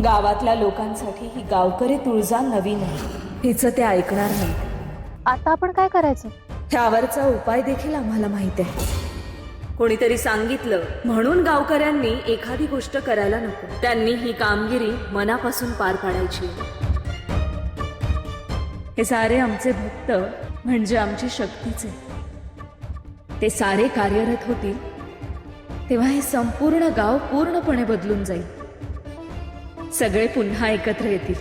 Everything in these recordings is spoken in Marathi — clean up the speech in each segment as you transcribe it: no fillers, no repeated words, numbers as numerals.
गावातल्या लोकांसाठी ही गावकरी तुळजा नवीन आहे, हिचं ते ऐकणार नाही। आता आपण काय करायचं? त्यावरचा उपाय देखील आम्हाला माहित आहे। कोणीतरी सांगितलं म्हणून गावकऱ्यांनी एखादी गोष्ट करायला नको, त्यांनी ही कामगिरी मनापासून पार पाडायची। हे सारे आमचे भक्त म्हणजे आमची शक्तीच आहे। ते सारे कार्यरत होतील तेव्हा हे संपूर्ण गाव पूर्णपणे बदलून जाईल, सगळे पुन्हा एकत्र येतील।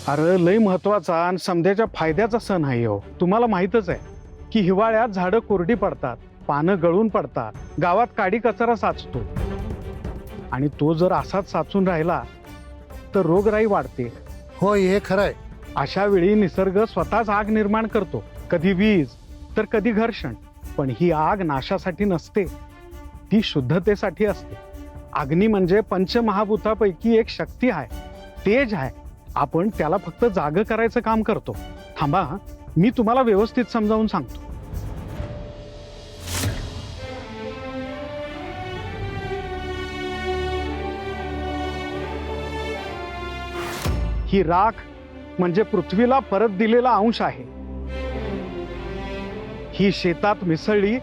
अरे लय महत्वाचा आणि समध्याच्या फायद्याचा सण आहे हो। तुम्हाला माहितच आहे की हिवाळ्यात झाडं कोरडी पडतात, पानं गळून पडतात, गावात काडी कचरा साचतो आणि तो जर असाच साचून राहिला तर रोगराई वाढते। हो हे खरं आहे। अशा वेळी निसर्ग स्वतःच आग निर्माण करतो, कधी वीज तर कधी घर्षण, पण ही आग नाशासाठी नसते, ती शुद्धतेसाठी असते। अग्नी म्हणजे पंचमहाभूतापैकी एक शक्ती आहे, तेज आहे। आपण त्याला फक्त जाग करायचं काम करतो। थांबा, मी तुम्हाला व्यवस्थित समजावून सांगतो। ही राख म्हणजे पृथ्वीला परत दिलेला अंश आहे। ही शेतात मिसळली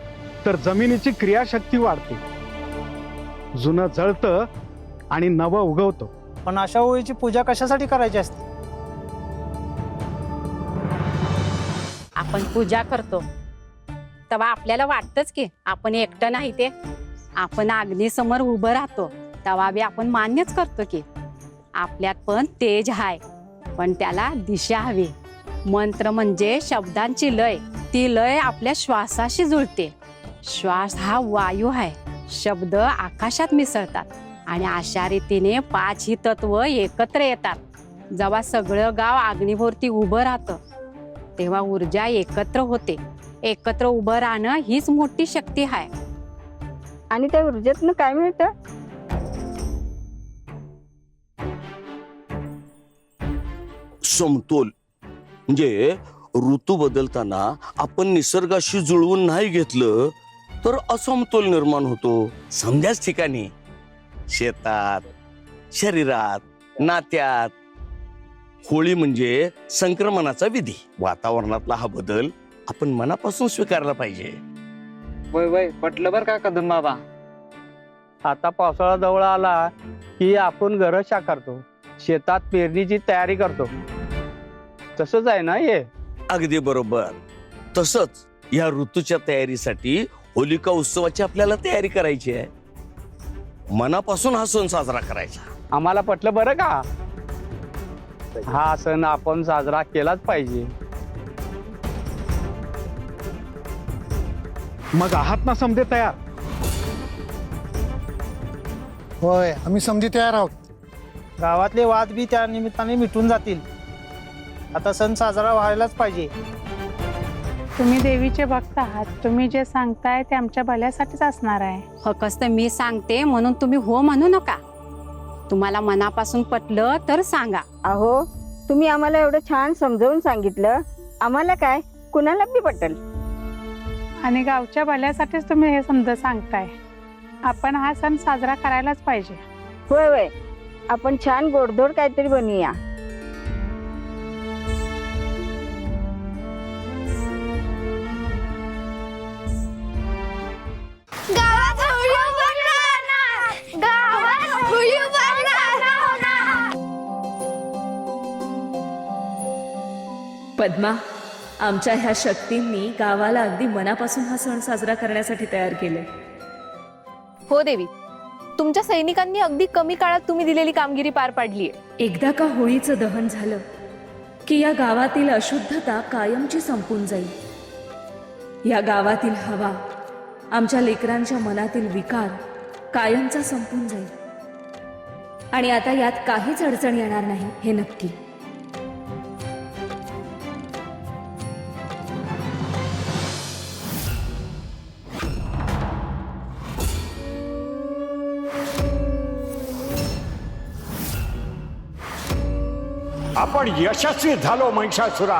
तर जमिनीची क्रियाशक्ती वाढते, जुनं जळतं आणि नवं उगवतं। पण अशा होळीची पूजा कशासाठी करायची असते? आपण पूजा करतो तेव्हा आपल्याला वाटतंच की आपण एकटं नाही, ते आपण अग्नीसमोर उभं राहतो तेव्हा बी आपण मान्यच करतो की आपल्यात पण तेज आहे, पण त्याला दिशा हवी। मंत्र म्हणजे शब्दांची लय, ती लय आपल्या श्वासाशी जुळते। श्वास हा वायू आहे, शब्द आकाशात मिसळतात आणि अशा रीतीने 5 ही तत्व एकत्र येतात। जेव्हा सगळं गाव अग्नीभोवती उभं राहतं तेव्हा ऊर्जा एकत्र होते। एकत्र उभं राहणं हीच मोठी शक्ती आहे। आणि त्या ऊर्जेतनं काय मिळतं? समतोल। म्हणजे ऋतू बदलताना आपण निसर्गाशी जुळवून नाही घेतलं तर असमतोल निर्माण होतो। समध्याच ठिकाणी, शेतात, शरीरात, नात्यात। होळी म्हणजे संक्रमणाचा विधी। वातावरणातला हा बदल आपण मनापासून स्वीकारला पाहिजे। वय वय पटलं बर का कदम बाबा। आता पावसाळा जवळ आला की आपण गरशा करतो, शेतात पेरणीची तयारी करतो, तसंच आहे ना हे? अगदी बरोबर। तसंच या ऋतूच्या तयारीसाठी होलिका उत्सवाची आपल्याला तयारी करायची आहे। मनापासून हा सण साजरा करायचा। आम्हाला पटलं बरं का? हा सण आपण साजरा केलाच पाहिजे। मग आहात ना समधे तयार? होय आम्ही समधी तयार आहोत। गावातले वाद बी त्या निमित्ताने मिटून जातील। आता सण साजरा व्हायलाच पाहिजे। तुम्ही देवीचे भक्त आहात, तुम्ही जे सांगताय ते आमच्या भल्यासाठीच असणार आहे। फक्त मी सांगते म्हणून तुम्ही हो म्हणू नका। तुम्हाला मनापासून पटलं तर सांगा। अहो, तुम्ही आम्हाला एवढं छान समजावून सांगितलं, आम्हाला काय कुणाला बी पटेल। आणि गावच्या भल्यासाठीच तुम्ही हे समजा सांगताय। आपण हा सण साजरा करायलाच पाहिजे। होय होय, आपण छान गोडधोड काहीतरी बनवूया। पद्मा, आमच्या ह्या शक्तींनी गावाला अगदी मनापासून हा सण साजरा करण्यासाठी तयार केले। हो देवी, तुमच्या सैनिकांनी अगदी कमी काळात तुम्ही दिलेली कामगिरी पार पाडली आहे। एकदा का होळीचं दहन झालं की या गावातील अशुद्धता कायमची संपून जाईल। या गावातील हवा, आमच्या लेकरांच्या मनातील विकार कायमचा संपून जाईल। आणि आता यात काहीच अडचण येणार नाही, हे नक्की। आपण यशस्वी झालो महिषासुरा।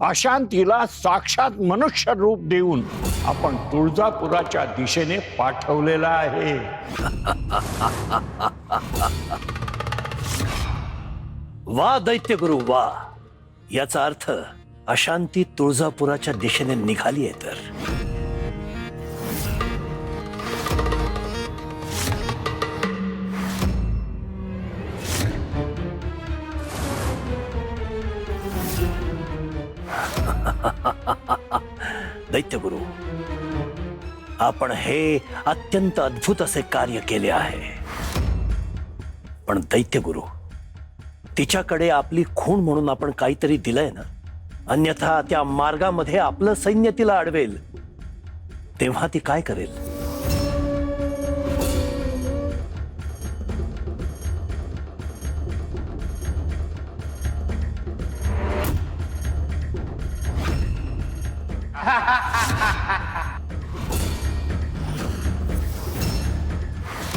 अशांतीला साक्षात मनुष्य रूप देऊन आपण तुळजापुराच्या दिशेने पाठवलेला आहे. वा दैत्यगुरु वा. याचा अर्थ अशांती तुळजापुराच्या दिशेने निघाली आहे. तर दैत्यगुरु, आपण हे अत्यंत अद्भुत असे कार्य केले आहे. पण दैत्यगुरु, तिच्याकडे आपली खूण म्हणून आपण काहीतरी दिलंय ना. अन्यथा त्या मार्गामध्ये आपलं सैन्य तिला अडवेल, तेव्हा ती काय करेल?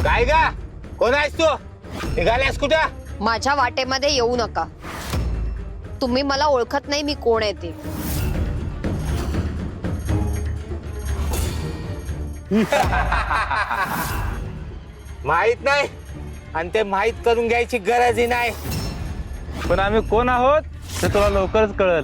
काय गा, कोण आहेस तू? निघाल्यास कुठं? माझ्या वाटेमध्ये येऊ नका. तुम्ही मला ओळखत नाही मी कोण आहे ते. माहित नाही, आणि ते माहित करून घ्यायची गरजही नाही. पण आम्ही कोण आहोत ते तुला लवकरच कळल.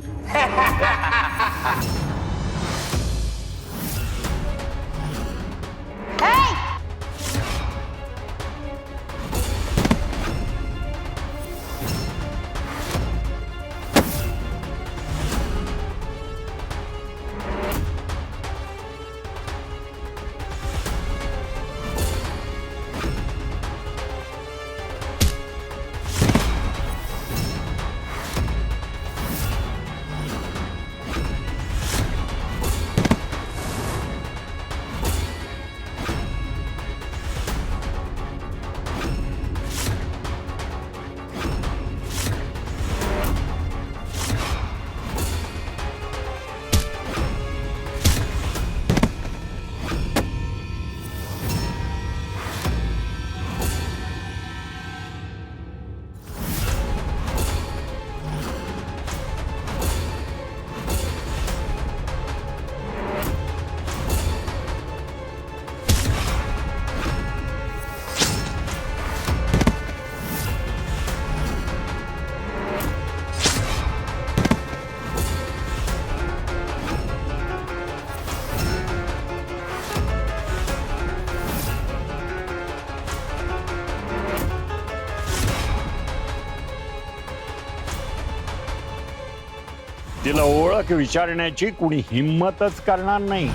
तिला ओळख विचारण्याची कुणी हिम्मतच करणार नाही.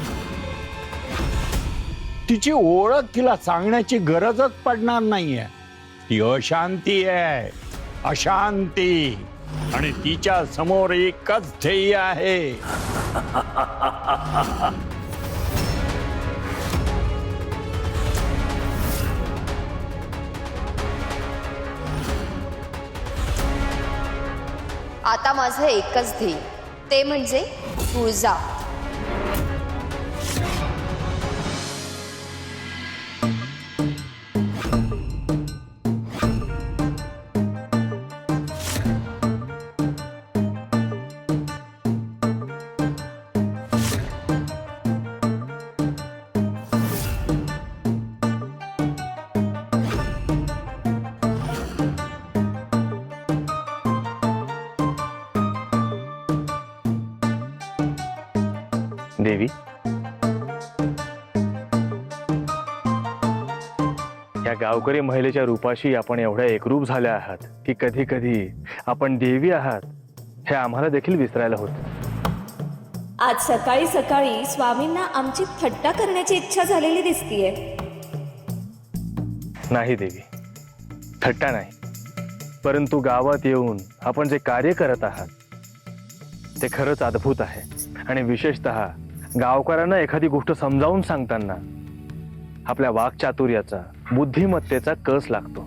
तिची ओळख तिला सांगण्याची गरजच पडणार नाहीये. ती अशांती आहे, अशांती. आणि तिच्या समोर एकच ध्येय आहे. आता माझं एकच ध्येय, ते म्हणजे तुळजा. देवी, या गावकरी महिलेच्या रूपाशी आपण एवढ्या एकरूप झाल्या आहात की कधी कधी आपण देवी आहात हे आम्हाला देखील विसरायला होतं. आज सकाळी सकाळी स्वामींना आमची थट्टा करण्याची इच्छा झालेली दिसतीये. नाही देवी, थट्टा नाही, परंतु गावात येऊन आपण जे कार्य करत आहात ते खरंच अद्भुत आहे. आणि विशेषतः गावकऱ्यांना एखादी गोष्ट समजावून सांगताना आपल्या वाक्चातुर्याचा, बुद्धिमत्तेचा कस लागतो.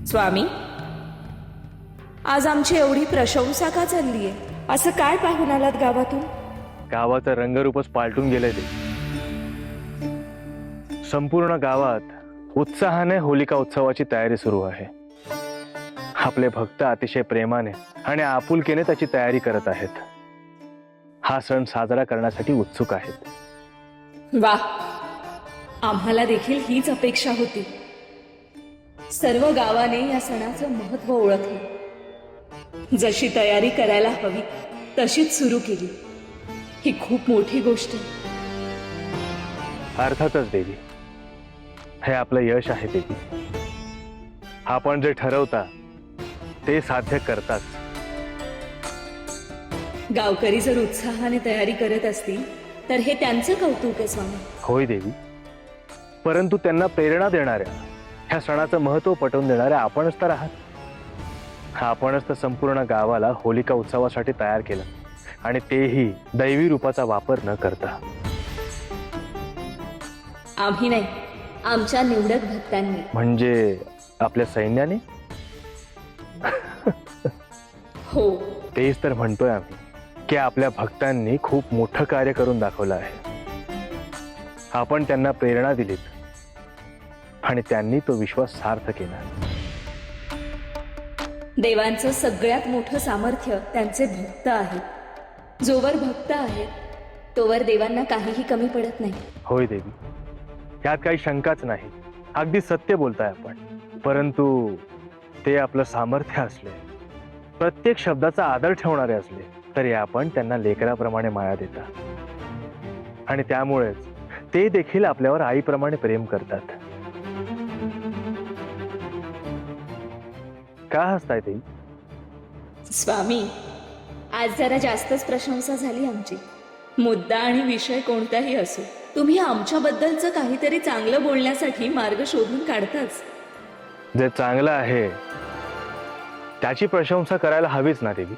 स्वामी, आज आमची एवढी प्रशंसा का चाललीये? असं काय पाहून आलात गावातून? गावाचं रंगरूपच पालटून गेलंय ते. संपूर्ण गावात उत्साहाने होलिका उत्सवाची तयारी सुरू आहे. आपले भक्त अतिशय प्रेमाने आणि आपुलकीने त्याची तयारी करत आहेत. हा सण साजरा करण्यासाठी उत्सुक आहेत. वा, आम्हाला देखील हीच अपेक्षा होती. सर्व गावाने या सणाचं महत्व ओळखलं. जशी तयारी करायला हवी तशीच सुरू केली. ही खूप मोठी गोष्ट आहे. अर्थातच देवी, हे आपलं यश आहे देवी. आपण जे ठरवता ते साध्य करताच. गावकरी जर उत्साहाने तयारी करत असतील तर हे त्यांचं कौतुक आहे स्वामी. होय देवी, परंतु त्यांना प्रेरणा देणाऱ्या, ह्या सणाचं महत्व पटवून देणाऱ्या आपणच तर आहात. आपणच तर संपूर्ण गावाला होलिका उत्सवासाठी तयार केलं, आणि तेही दैवी रूपाचा वापर न करता. आम्ही नाही, आमच्या निवडक भक्तांनी. म्हणजे आपल्या सैन्याने? हो, तेच तर म्हणतोय आम्ही की आपल्या भक्तांनी खूप मोठं कार्य करून दाखवलं आहे. आपण त्यांना प्रेरणा दिलीत आणि त्यांनी तो विश्वास सार्थ केला. देवांचं सगळ्यात मोठं सामर्थ्य त्यांचे भक्त आहेत. जोवर भक्त आहेत तोवर देवांना काहीही कमी पडत नाही. होय देवी, यात काही शंकाच नाही. अगदी सत्य बोलताय आपण. परंतु ते आपलं सामर्थ्य असले, प्रत्येक शब्दाचा आदर ठेवणारे असले, तरी आपण त्यांना लेकराप्रमाणे माया देता, आणि त्यामुळेच ते देखील आपल्यावर आईप्रमाणे प्रेम करतात. का हसताय ते? स्वामी, आज जरा जास्तच प्रशंसा झाली आमची. मुद्दा आणि विषय कोणताही असो, तुम्ही आमच्याबद्दलचं काहीतरी चांगलं बोलण्यासाठी मार्ग शोधून काढताच. जे चांगलं आहे त्याची प्रशंसा करायला हवीच ना देवी.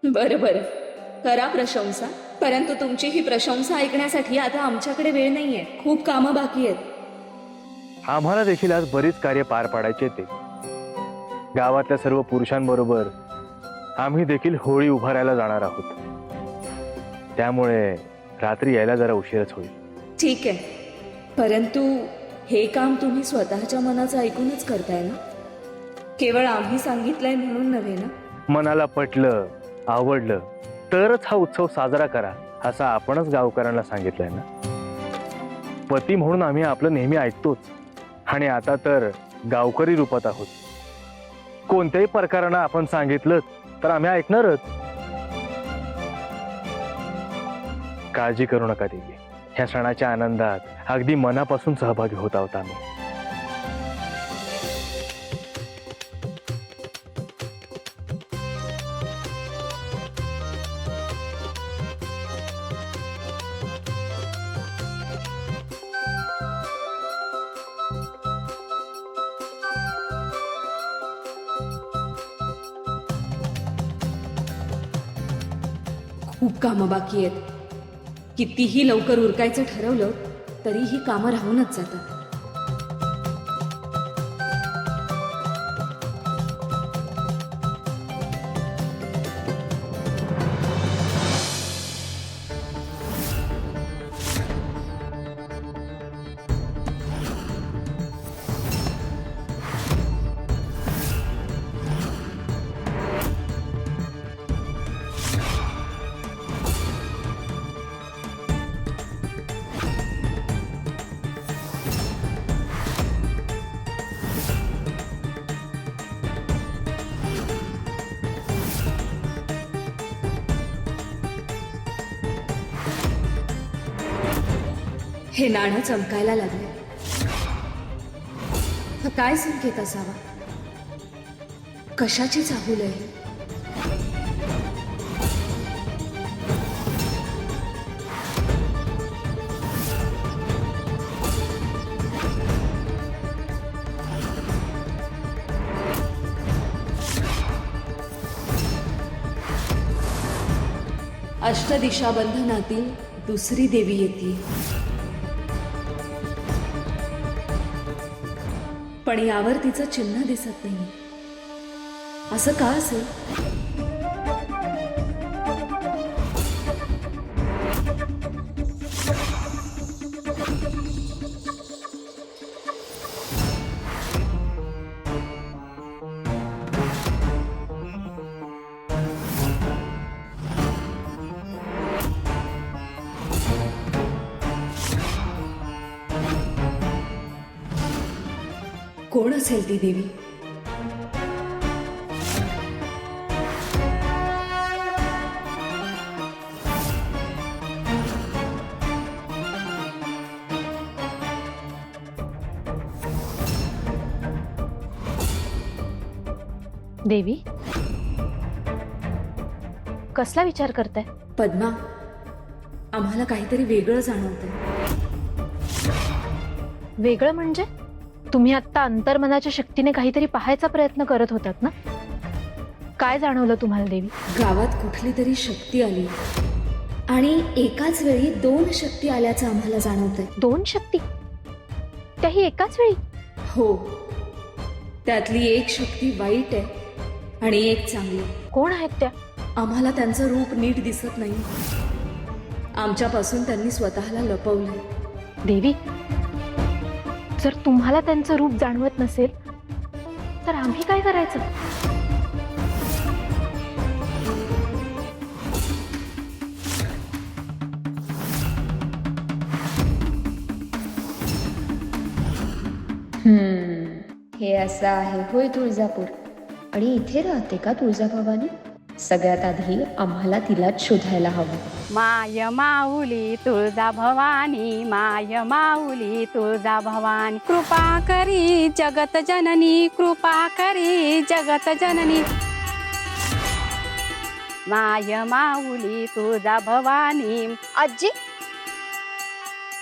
बरं बरं, करा प्रशंसा, परंतु तुमची ही प्रशंसा ऐकण्यासाठी आता आमच्याकडे वेळ नाहीये. खूप कामं बाकी आहेत. आम्हाला देखील आज बरीच कार्य पार पाडायचे. ते गावातल्या सर्व पुरुषांबरोबर आम्ही देखील होळी उभारायला जाणार आहोत. त्यामुळे रात्री यायला जरा उशीरच होईल. ठीक आहे, परंतु हे काम तुम्ही स्वतःच्या मनाचं ऐकूनच करताय ना? केवळ आम्ही सांगितलंय म्हणून नव्हे ना? मनाला पटलं, आवडलं तरच हा उत्सव साजरा करा असं आपणच गावकऱ्यांना सांगितलंय ना. पती म्हणून आम्ही आपलं नेहमी ऐकतोच, आणि आता तर गावकरी रूपात आहोत. कोणत्याही प्रकारानं आपण सांगितलं तर आम्ही ऐकणारच. काळजी करू नका देवी, ह्या सणाच्या आनंदात अगदी मनापासून सहभागी होत आहोत आम्ही. खूप कामं बाकी आहेत. कितीही लवकर उरकायचं ठरवलं तरी ही कामं राहूनच जातात. हे नाणं चमकायला लागले. हा काय संकेत असावा? कशाची चाहूल आहे? अष्टदिशा बंधनातील दुसरी देवी येते. पण यावर तिचं चिन्ह दिसत नाही. असं का असेल? कोण असेल ती देवी? देवी, कसला विचार करताय? पद्मा, आम्हाला काहीतरी वेगळं जाणवतं. वेगळं म्हणजे? तुम्ही आत्ता अंतर्मनाच्या शक्तीने काहीतरी पाहायचा प्रयत्न करत होतात ना? काय जाणवलं तुम्हाला देवी? गावात कुठली तरी शक्ती आली आणि एकाच वेळी 2 शक्ती आल्याचं आम्हाला जाणवतंय. 2 शक्ती? त्याही एकाच वेळी? हो, त्यातली एक शक्ती वाईट आहे आणि एक चांगली. कोण आहेत त्या? आम्हाला त्यांचं रूप नीट दिसत नाही. आमच्यापासून त्यांनी स्वतःला लपवलंय. देवी, जर तुम्हाला त्यांचं रूप जाणवत नसेल तर आम्ही काय करायचं? हे असं आहे होय तुळजापूर. आणि इथे राहते का तुळजाभवानी? सगळ्यात आधी आम्हाला तिलाच शोधायला हवं. माय माऊली तुळजा भवानी, माय माऊली तुळजा भवानी, कृपा करी जगत जननी, कृपा करी जगत जननी. माय माऊली तुळजा भवानी. आजी,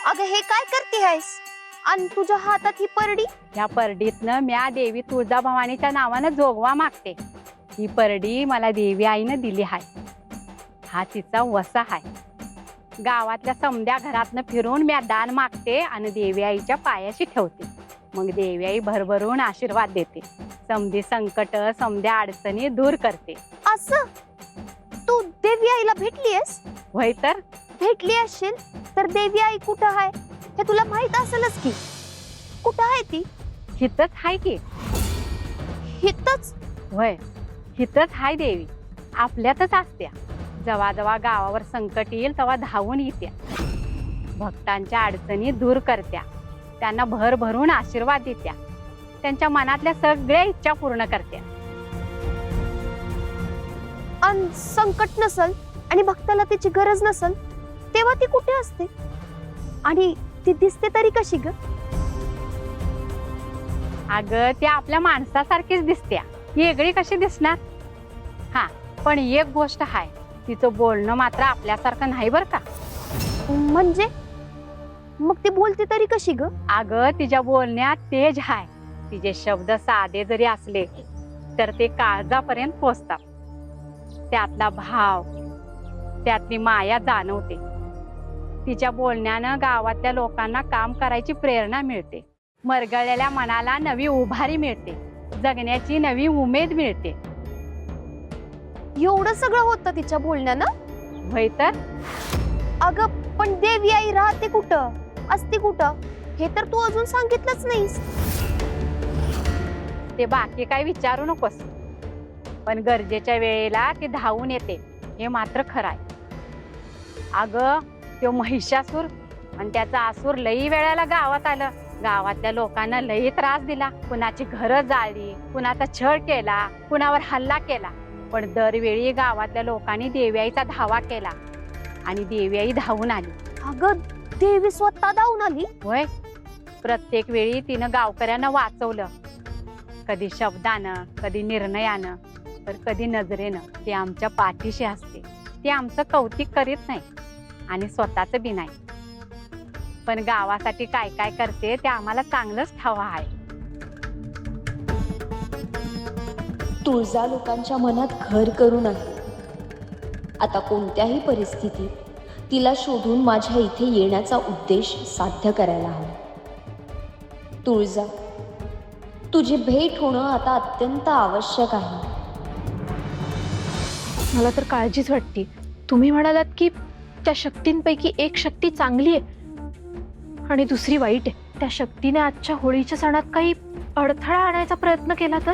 अगं हे काय करते आहेस? आणि तुझ्या हातात ही परडी? ह्या परडीतनं म्या देवी तुळजा भवानीच्या नावानं जोगवा मागते. ही परडी मला देवी आईनं दिली आहे. हा तिचा वसा आहे. गावातल्या समद्या घरातनं फिरून म्या दान मागते आणि देवी आईच्या पायाशी ठेवते. मग देवी आई भरभरून आशीर्वाद देते. समधी संकट, समद्या अडचणी दूर करते. असं? तू देवी आईला भेटलीयस? होय तर. भेटली असेल तर देवी आई कुठं आहे हे तुला माहित असेलच की. कुठं आहे ती? हितच हाय की. हितच? होय, हितच हाय देवी. आपल्यातच असत्या. जेव्हा जेव्हा गावावर संकट येईल तेव्हा धावून येत्या. भक्तांच्या अडचणी दूर करत्या. त्यांना भरभरून आशीर्वाद देत्या. त्यांच्या मनातल्या सगळ्या इच्छा पूर्ण करत्या. आणि संकट नसल आणि भक्ताला त्याची गरज नसल तेव्हा ती कुठे असते? आणि ती दिसते तरी कशी ग? अगं ती आपल्या माणसासारखीच दिसत्या. वेगळी कशी दिसणार? हा, पण एक गोष्ट आहे, तिचं बोलणं मात्र आपल्यासारखं नाही बर का. म्हणजे मग ती बोलते तरी कशी ग? अगं तिच्या बोलण्यात तेज आहे. तिचे शब्द साधे जरी असले तर ते काळजापर्यंत पोचतात. त्यातला भाव, त्यातली माया जाणवते. तिच्या बोलण्यानं गावातल्या लोकांना काम करायची प्रेरणा मिळते. मरगळलेल्या मनाला नवी उभारी मिळते. जगण्याची नवी उमेद मिळते. एवढं सगळं होतं तिच्या बोलण्यानं? होय तर. अगं पण देवी आई राहते कुठं, असते कुठं हे तर तू अजून सांगितलंच नाहीस. ते बाकी काय विचारू नकोस, पण गरजेच्या वेळेला ती धावून येते हे मात्र खरं आहे. अगं तो महिषासूर आणि त्याचा आसूर लई वेळेला गावात आलं. गावातल्या लोकांना लई त्रास दिला. कुणाची घरं जाळली, कुणाचा छळ केला, कुणावर हल्ला केला. पण दरवेळी गावातल्या लोकांनी देवी आईचा धावा केला आणि देवी आई धावून आली. अगं देवी स्वतः धावून आली? होय, प्रत्येक वेळी तिनं गावकऱ्यांना वाचवलं. कधी शब्दानं, कधी निर्णयानं, तर कधी नजरेनं. ती आमच्या पाठीशी असते. ती आमचं कौतिक करीत नाही आणि स्वतःच बी नाही, पण गावासाठी काय काय करते ते आम्हाला चांगलंच ठाव आहे. तुळजा लोकांच्या मनात घर करून आहे. आता कोणत्याही परिस्थितीत तिला शोधून माझ्या इथे येण्याचा उद्देश साध्य करायला हवा. तुळजा, तुझी भेट होणं आता अत्यंत आवश्यक आहे. मला तर काळजीच वाटते. तुम्ही म्हणालात की त्या शक्तींपैकी एक शक्ती चांगली आहे आणि दुसरी वाईट आहे. त्या शक्तीने आजच्या होळीच्या सणात काही अडथळा आणायचा प्रयत्न केला तर?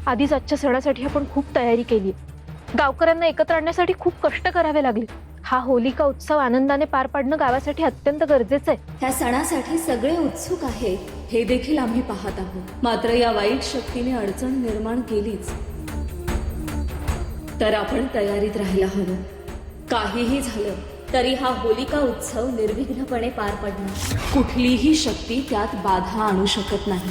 आधीच आजच्या सणासाठी आपण खूप तयारी केली. गावकऱ्यांना एकत्र आणण्यासाठी खूप कष्ट करावे लागले हा होलिका उत्सव आनंदाने पार पाडणं गावासाठी अत्यंत गरजेचं आहे. ह्या सणासाठी सगळे उत्सुक आहेत हे देखील आम्ही पाहत आहोत. मात्र या वाईट शक्तीने अडचण निर्माण केलीच तर आपण तयारीत राहायला हवं. काहीही झालं तरी हा होलिका उत्सव निर्विघ्नपणे पार पडणार. कुठलीही शक्ती त्यात बाधा आणू शकत नाही.